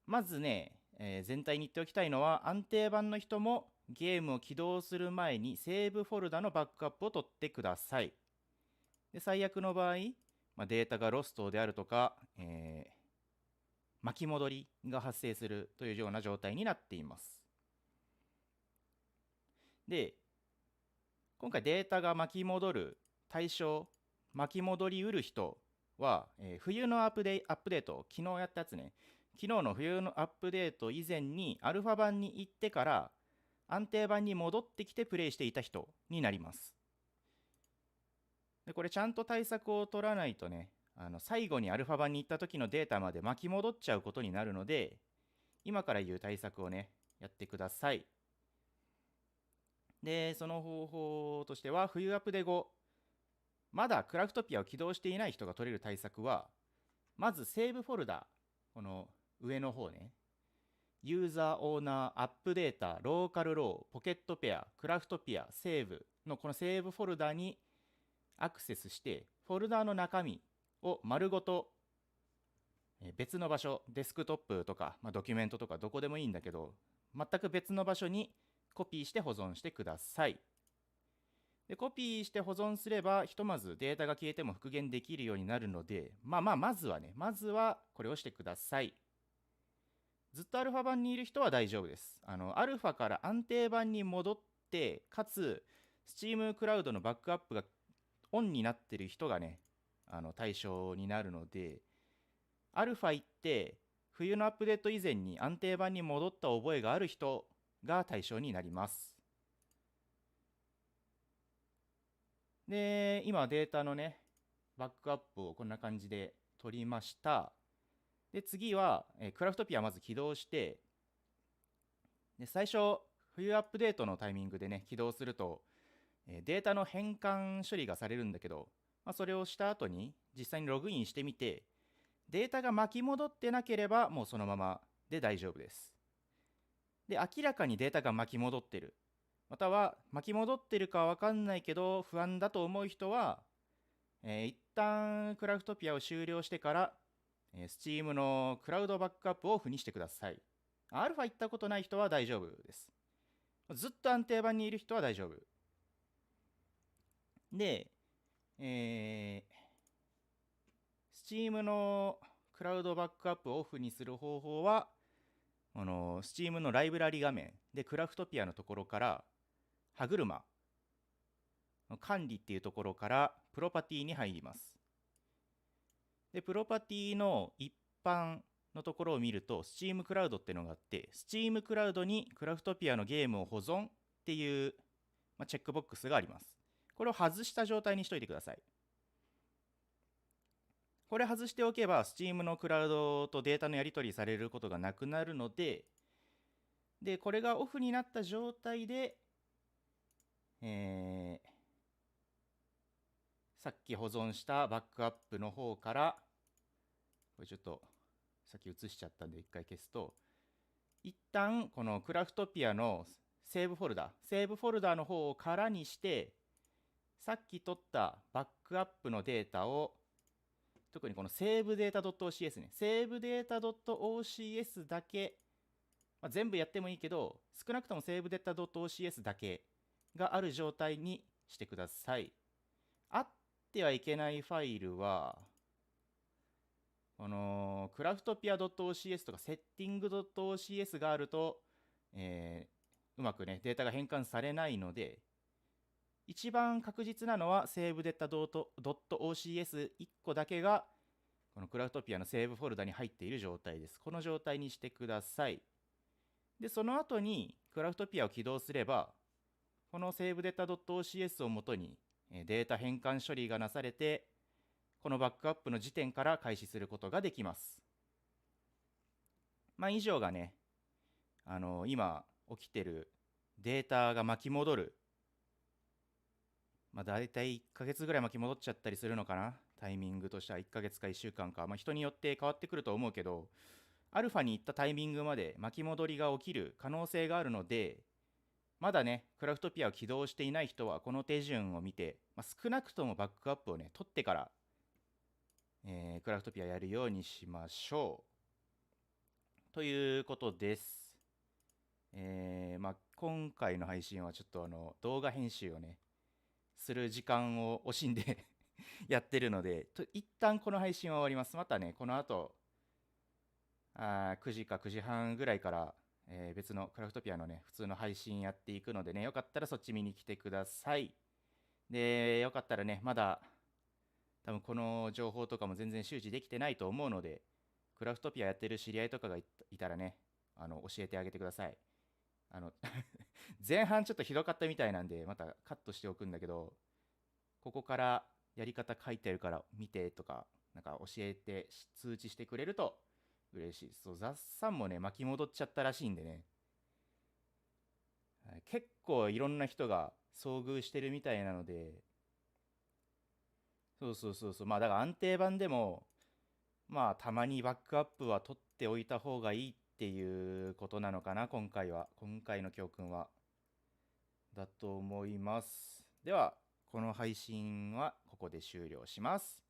まずね、全体に言っておきたいのは、安定版の人もゲームを起動する前にセーブフォルダのバックアップを取ってください。で、最悪の場合、データがロストであるとか、巻き戻りが発生するというような状態になっています。で、今回データが巻き戻る対象、巻き戻りうる人は、冬のアップデート、昨日やったやつね、昨日の冬のアップデート以前にアルファ版に行ってから安定版に戻ってきてプレイしていた人になります。で、これちゃんと対策を取らないとね、最後にアルファ版に行った時のデータまで巻き戻っちゃうことになるので、今から言う対策をね、やってください。で、その方法としては、冬アップデ後、まだクラフトピアを起動していない人が取れる対策は、まずセーブフォルダ、この上の方ね、ユーザーオーナーアップデータローカルローポケットペアクラフトピアセーブのこのセーブフォルダにアクセスして、フォルダの中身を丸ごと別の場所、デスクトップとか、ドキュメントとかどこでもいいんだけど、全く別の場所にコピーして保存してください。で、コピーして保存すれば、ひとまずデータが消えても復元できるようになるので、まずはね、まずはこれをしてください。ずっとアルファ版にいる人は大丈夫です。アルファから安定版に戻って、かつ、Steam クラウドのバックアップがオンになってる人がね、対象になるので、アルファ行って、冬のアップデート以前に安定版に戻った覚えがある人が対象になります。で、今データのね、バックアップをこんな感じで取りました。で、次は、クラフトピアまず起動して、で、最初、冬アップデートのタイミングでね、起動すると、データの変換処理がされるんだけど、それをした後に実際にログインしてみて、データが巻き戻ってなければもうそのままで大丈夫です。で、明らかにデータが巻き戻ってる。または巻き戻ってるかわかんないけど不安だと思う人は、一旦クラフトピアを終了してから、Steam のクラウドバックアップをオフにしてください。アルファ行ったことない人は大丈夫です。ずっと安定版にいる人は大丈夫。で、Steam のクラウドバックアップをオフにする方法は、Steam のライブラリ画面でクラフトピアのところから、歯車、管理っていうところからプロパティに入ります。で、プロパティの一般のところを見ると、Steam クラウドっていうのがあって、Steam クラウドにクラフトピアのゲームを保存っていう、チェックボックスがあります。これを外した状態にしといてください。これ外しておけば、Steam のクラウドとデータのやり取りされることがなくなるので、これがオフになった状態で、さっき保存したバックアップの方から、これちょっとさっき写しちゃったんで一回消すと、一旦このクラフトピアのセーブフォルダの方を空にして、さっき取ったバックアップのデータを、特にこのセーブデータ .ocs ね、セーブデータ .ocs だけ、全部やってもいいけど、少なくともセーブデータ .ocs だけがある状態にしてください。あってはいけないファイルは、クラフトピア .ocs とかセッティング .ocs があると、うまくね、データが変換されないので、一番確実なのはセーブデータ .ocs1 個だけが、このクラフトピアのセーブフォルダに入っている状態です。この状態にしてください。で、その後にクラフトピアを起動すれば、このセーブデータ .ocs をもとにデータ変換処理がなされて、このバックアップの時点から開始することができます。以上がね、今起きてるデータが巻き戻る。だいたい1ヶ月ぐらい巻き戻っちゃったりするのかな。タイミングとしては1ヶ月か1週間か。人によって変わってくると思うけど、アルファに行ったタイミングまで巻き戻りが起きる可能性があるので、まだね、クラフトピアを起動していない人はこの手順を見て、少なくともバックアップをね、取ってから、クラフトピアやるようにしましょう。ということです。まあ、今回の配信はちょっと動画編集をね、する時間を惜しんでやってるので、一旦この配信は終わります。またね、この後、9時か9時半ぐらいから、別のクラフトピアのね、普通の配信やっていくのでね、よかったらそっち見に来てください。で、よかったらね、まだ、多分この情報とかも全然周知できてないと思うので、クラフトピアやってる知り合いとかがいたらね、教えてあげてください。あの前半ちょっとひどかったみたいなんで、またカットしておくんだけど、ここからやり方書いてあるから見てとか、なんか教えて通知してくれると嬉しい。そう、雑さんもね、巻き戻っちゃったらしいんでね、結構いろんな人が遭遇してるみたいなので、そうそうそうそう、まあだから安定版でも、まあたまにバックアップは取っておいた方がいいっていうことなのかな、今回は。今回の教訓は。だと思います。では、この配信はここで終了します。